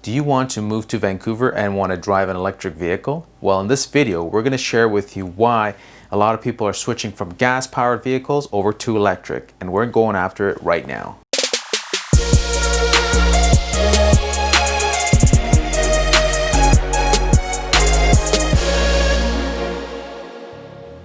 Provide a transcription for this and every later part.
Do you want to move to Vancouver and want to drive an electric vehicle? Well, in this video, we're going to share with you why a lot of people are switching from gas-powered vehicles over to electric, and we're going after it right now.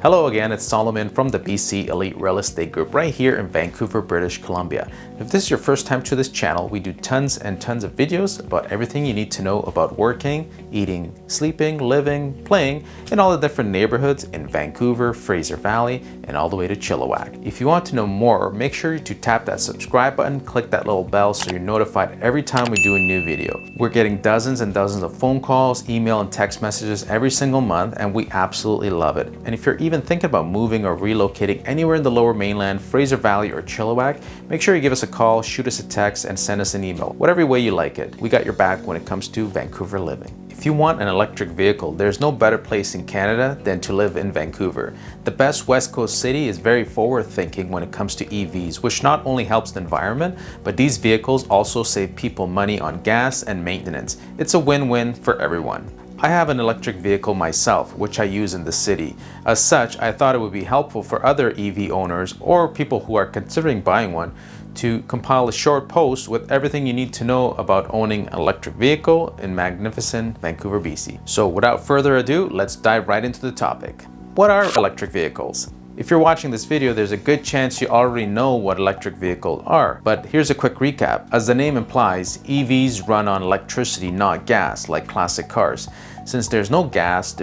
Hello again, it's Solomon from the BC Elite Real Estate Group right here in Vancouver, British Columbia. If this is your first time to this channel, we do tons and tons of videos about everything you need to know about working, eating, sleeping, living, playing in all the different neighborhoods in Vancouver, Fraser Valley, and all the way to Chilliwack. If you want to know more, make sure to tap that subscribe button, click that little bell so you're notified every time we do a new video. We're getting dozens and dozens of phone calls, email, and text messages every single month, and we absolutely love it. And if you're even thinking about moving or relocating anywhere in the Lower Mainland, Fraser Valley, or Chilliwack, make sure you give us a call, shoot us a text, and send us an email. Whatever way you like it, we got your back when it comes to Vancouver living. If you want an electric vehicle, there's no better place in Canada than to live in Vancouver. The best West Coast city is very forward-thinking when it comes to EVs, which not only helps the environment, but these vehicles also save people money on gas and maintenance. It's a win-win for everyone. I have an electric vehicle myself, which I use in the city. As such, I thought it would be helpful for other EV owners or people who are considering buying one to compile a short post with everything you need to know about owning an electric vehicle in magnificent Vancouver, BC. So without further ado, let's dive right into the topic. What are electric vehicles? If you're watching this video, there's a good chance you already know what electric vehicles are, but here's a quick recap. As the name implies, EVs run on electricity, not gas, like classic cars. Since there's no gas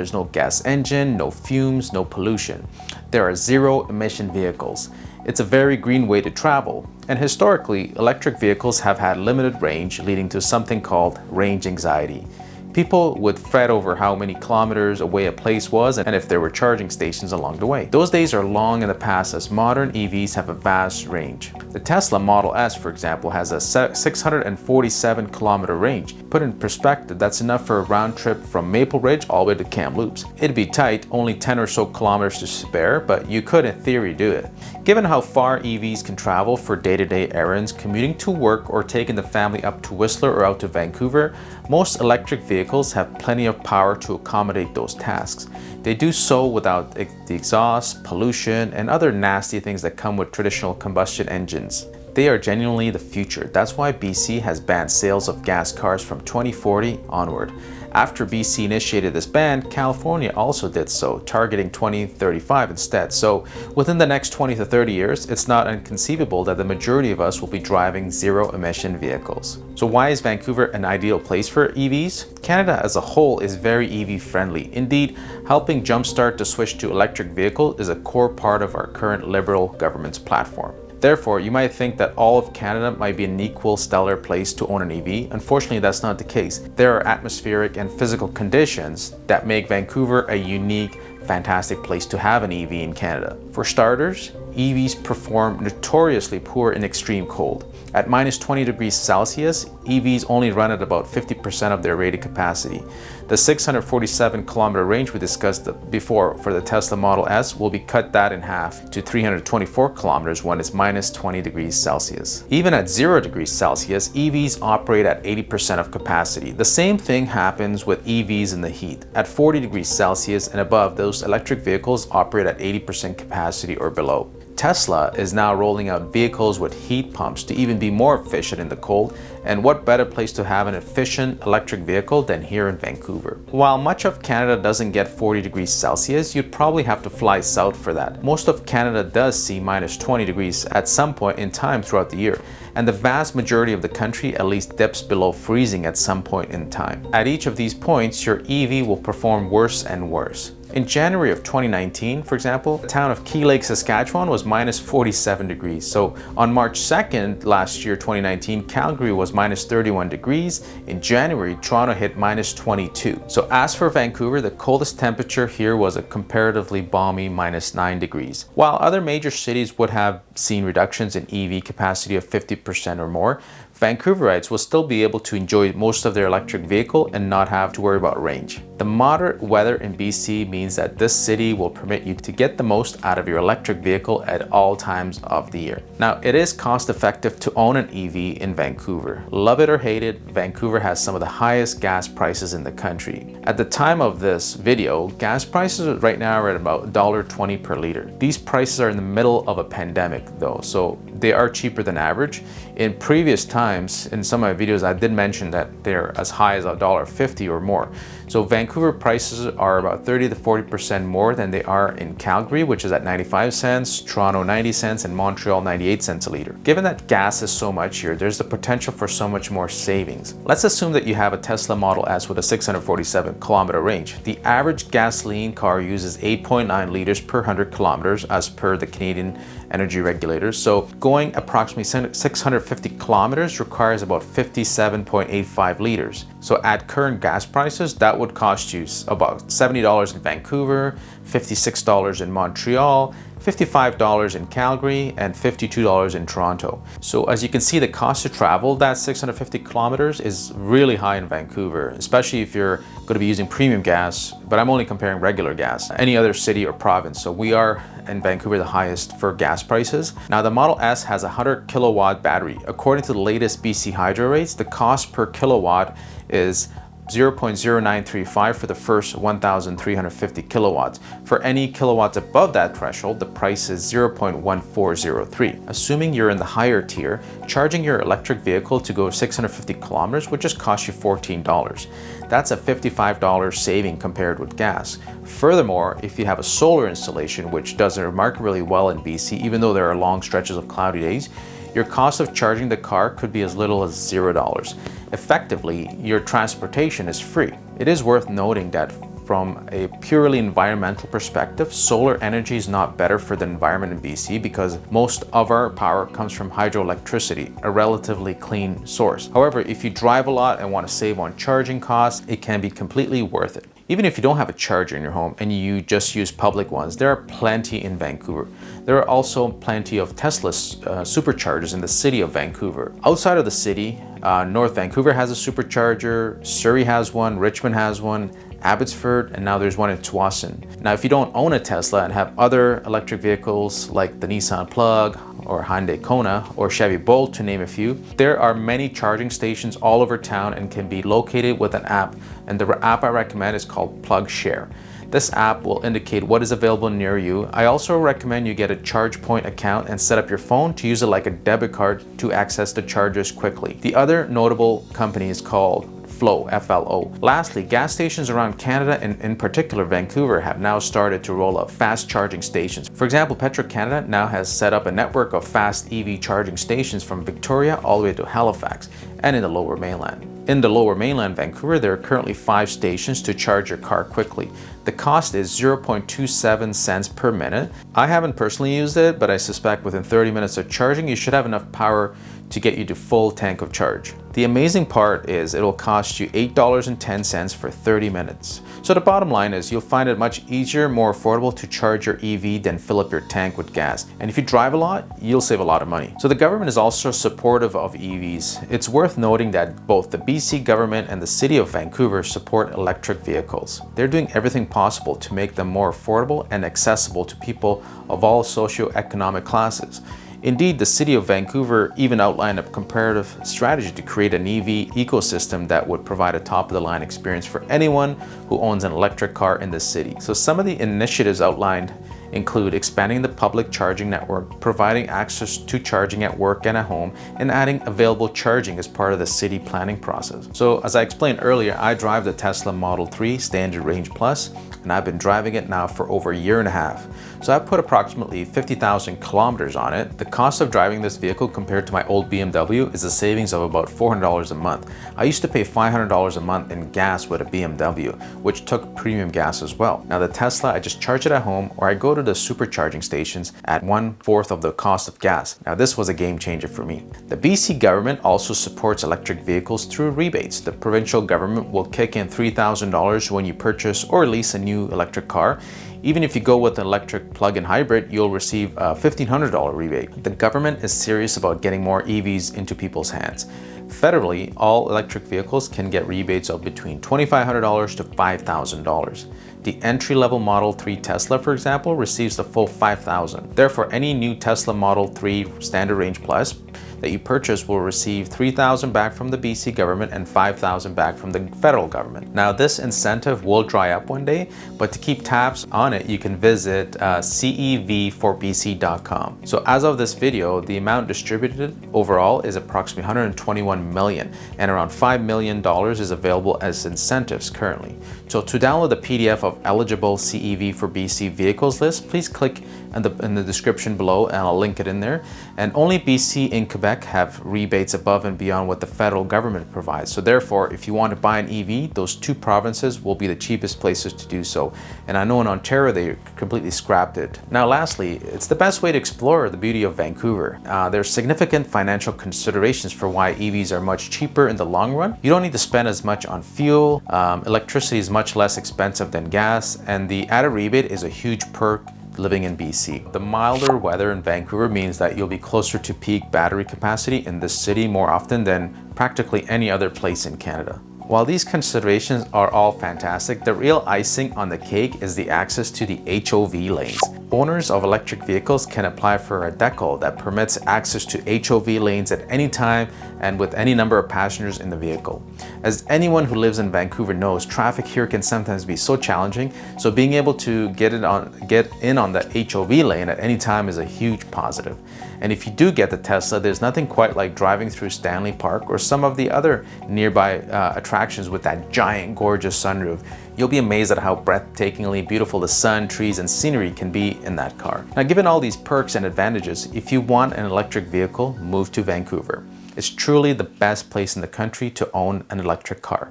engine, no fumes, no pollution. There are zero emission vehicles. It's a very green way to travel. And historically, electric vehicles have had limited range, leading to something called range anxiety. People would fret over how many kilometers away a place was and if there were charging stations along the way. Those days are long in the past, as modern EVs have a vast range. The Tesla Model S, for example, has a 647 kilometer range. Put in perspective, that's enough for a round trip from Maple Ridge all the way to Kamloops. It'd be tight, only 10 or so kilometers to spare, but you could in theory do it. Given how far EVs can travel for day-to-day errands, commuting to work, or taking the family up to Whistler or out to Vancouver, most electric vehicles have plenty of power to accommodate those tasks. They do so without the exhaust, pollution, and other nasty things that come with traditional combustion engines. They are genuinely the future. That's why BC has banned sales of gas cars from 2040 onward. After BC initiated this ban, California also did so, targeting 2035 instead. So within the next 20 to 30 years, it's not inconceivable that the majority of us will be driving zero-emission vehicles. So why is Vancouver an ideal place for EVs? Canada as a whole is very EV-friendly. Indeed, helping jumpstart the switch to electric vehicle is a core part of our current Liberal government's platform. Therefore, you might think that all of Canada might be an equal stellar place to own an EV. Unfortunately, that's not the case. There are atmospheric and physical conditions that make Vancouver a unique, fantastic place to have an EV in Canada. For starters, EVs perform notoriously poor in extreme cold. At minus 20 degrees Celsius, EVs only run at about 50% of their rated capacity. The 647 kilometer range we discussed before for the Tesla Model S will be cut that in half to 324 kilometers when it's minus 20 degrees Celsius. Even at 0 degrees Celsius, EVs operate at 80% of capacity. The same thing happens with EVs in the heat. At 40 degrees Celsius and above, those electric vehicles operate at 80% capacity or below. Tesla is now rolling out vehicles with heat pumps to even be more efficient in the cold, and what better place to have an efficient electric vehicle than here in Vancouver? While much of Canada doesn't get 40 degrees Celsius, you'd probably have to fly south for that. Most of Canada does see minus 20 degrees at some point in time throughout the year, and the vast majority of the country at least dips below freezing at some point in time. At each of these points, your EV will perform worse and worse. In January of 2019, for example, the town of Key Lake, Saskatchewan was minus 47 degrees. So on March 2nd last year, 2019, Calgary was minus 31 degrees. In January, Toronto hit minus 22. So as for Vancouver, the coldest temperature here was a comparatively balmy minus 9 degrees. While other major cities would have seen reductions in EV capacity of 50% or more, Vancouverites will still be able to enjoy most of their electric vehicle and not have to worry about range. The moderate weather in BC means that this city will permit you to get the most out of your electric vehicle at all times of the year. Now, it is cost effective to own an EV in Vancouver. Love it or hate it, Vancouver has some of the highest gas prices in the country. At the time of this video, gas prices right now are at about $1.20 per liter. These prices are in the middle of a pandemic though, so they are cheaper than average. In previous times, in some of my videos, I did mention that they're as high as $1.50 or more. So Vancouver prices are about 30 to 40% more than they are in Calgary, which is at 95 cents, Toronto 90 cents, and Montreal 98 cents a liter. Given that gas is so much here, there's the potential for so much more savings. Let's assume that you have a Tesla Model S with a 647 kilometer range. The average gasoline car uses 8.9 liters per 100 kilometers as per the Canadian energy regulators. So going approximately 650 kilometers requires about 57.85 liters. So at current gas prices, that would cost you about $70 in Vancouver, $56 in Montreal, $55 in Calgary, and $52 in Toronto. So as you can see, the cost to travel that 650 kilometers is really high in Vancouver, especially if you're going to be using premium gas, but I'm only comparing regular gas, any other city or province. So we are in Vancouver the highest for gas prices. Now the Model S has a 100 kilowatt battery. According to the latest BC Hydro rates, the cost per kilowatt is 0.0935 for the first 1,350 kilowatts. For any kilowatts above that threshold, the price is 0.1403. Assuming you're in the higher tier, charging your electric vehicle to go 650 kilometers would just cost you $14. That's a $55 saving compared with gas. Furthermore, if you have a solar installation, which does remarkably well in BC, even though there are long stretches of cloudy days, your cost of charging the car could be as little as $0. Effectively, your transportation is free. It is worth noting that from a purely environmental perspective, solar energy is not better for the environment in BC because most of our power comes from hydroelectricity, a relatively clean source. However, if you drive a lot and want to save on charging costs, it can be completely worth it. Even if you don't have a charger in your home and you just use public ones, there are plenty in Vancouver. There are also plenty of Tesla superchargers in the city of Vancouver. Outside of the city, North Vancouver has a supercharger, Surrey has one, Richmond has one, Abbotsford, and now there's one in Tsawwassen. Now, if you don't own a Tesla and have other electric vehicles like the Nissan Plug or Hyundai Kona or Chevy Bolt, to name a few, there are many charging stations all over town and can be located with an app. And the app I recommend is called Plug Share. This app will indicate what is available near you. I also recommend you get a ChargePoint account and set up your phone to use it like a debit card to access the chargers quickly. The other notable company is called Flow, F-L-O. Lastly, gas stations around Canada and in particular Vancouver have now started to roll out fast charging stations. For example, Petro-Canada now has set up a network of fast EV charging stations from Victoria all the way to Halifax and in the Lower Mainland. In the Lower Mainland, Vancouver, there are currently 5 stations to charge your car quickly. The cost is 0.27 cents per minute. I haven't personally used it, but I suspect within 30 minutes of charging, you should have enough power to get you to full tank of charge. The amazing part is it'll cost you $8.10 for 30 minutes. So the bottom line is you'll find it much easier, more affordable to charge your EV than fill up your tank with gas. And if you drive a lot, you'll save a lot of money. So the government is also supportive of EVs. It's worth noting that both the BC government and the city of Vancouver support electric vehicles. They're doing everything possible to make them more affordable and accessible to people of all socioeconomic classes. Indeed, the city of Vancouver even outlined a comparative strategy to create an EV ecosystem that would provide a top-of-the-line experience for anyone who owns an electric car in the city. So some of the initiatives outlined include expanding the public charging network, providing access to charging at work and at home, and adding available charging as part of the city planning process. So as I explained earlier, I drive the Tesla Model 3 Standard Range Plus, and I've been driving it now for over a year and a half. So I've put approximately 50,000 kilometers on it. The cost of driving this vehicle compared to my old BMW is a savings of about $400 a month. I used to pay $500 a month in gas with a BMW, which took premium gas as well. Now the Tesla, I just charge it at home or I go to the supercharging stations at 1/4 of the cost of gas. Now this was a game changer for me. The BC government also supports electric vehicles through rebates. The provincial government will kick in $3,000 when you purchase or lease a new electric car. Even if you go with an electric plug-in hybrid, you'll receive a $1,500 rebate. The government is serious about getting more EVs into people's hands. Federally, all electric vehicles can get rebates of between $2,500 to $5,000. The entry-level Model 3 Tesla, for example, receives the full $5,000. Therefore, any new Tesla Model 3 Standard Range Plus that you purchase will receive $3,000 back from the BC government and $5,000 back from the federal government. Now, this incentive will dry up one day, but to keep tabs on it, you can visit cev4bc.com. So as of this video, the amount distributed overall is approximately $121 million, and around $5 million is available as incentives currently. So to download the PDF of eligible CEV4BC vehicles list, please click in the description below and I'll link it in there. And only BC and Quebec have rebates above and beyond what the federal government provides. So therefore, if you want to buy an EV, those two provinces will be the cheapest places to do so. And I know in Ontario, they completely scrapped it. Now, lastly, it's the best way to explore the beauty of Vancouver. There's significant financial considerations for why EVs are much cheaper in the long run. You don't need to spend as much on fuel. Electricity is much less expensive than gas, and the added rebate is a huge perk living in BC. The milder weather in Vancouver means that you'll be closer to peak battery capacity in this city more often than practically any other place in Canada. While these considerations are all fantastic, the real icing on the cake is the access to the HOV lanes. Owners of electric vehicles can apply for a decal that permits access to HOV lanes at any time and with any number of passengers in the vehicle. As anyone who lives in Vancouver knows, traffic here can sometimes be so challenging, so being able to get in on the HOV lane at any time is a huge positive. And if you do get the Tesla, there's nothing quite like driving through Stanley Park or some of the other nearby attractions with that giant, gorgeous sunroof. You'll be amazed at how breathtakingly beautiful the sun, trees, and scenery can be in that car. Now, given all these perks and advantages, if you want an electric vehicle, move to Vancouver. It's truly the best place in the country to own an electric car.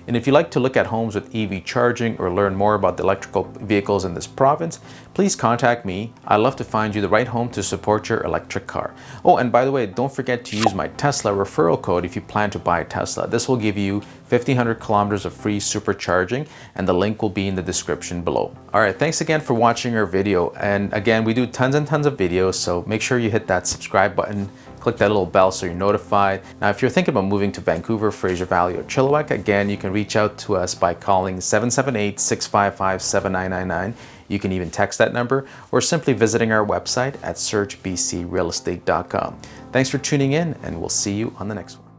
And if you like to look at homes with EV charging or learn more about the electrical vehicles in this province, please contact me. I'd love to find you the right home to support your electric car. Oh, and by the way, don't forget to use my Tesla referral code if you plan to buy a Tesla. This will give you 1,500 kilometers of free supercharging, and the link will be in the description below. All right, thanks again for watching our video. And again, we do tons and tons of videos, so make sure you hit that subscribe button. Click that little bell so you're notified. Now, if you're thinking about moving to Vancouver, Fraser Valley, or Chilliwack, again, you can reach out to us by calling 778-655-7999. You can even text that number or simply visiting our website at searchbcrealestate.com. Thanks for tuning in, and we'll see you on the next one.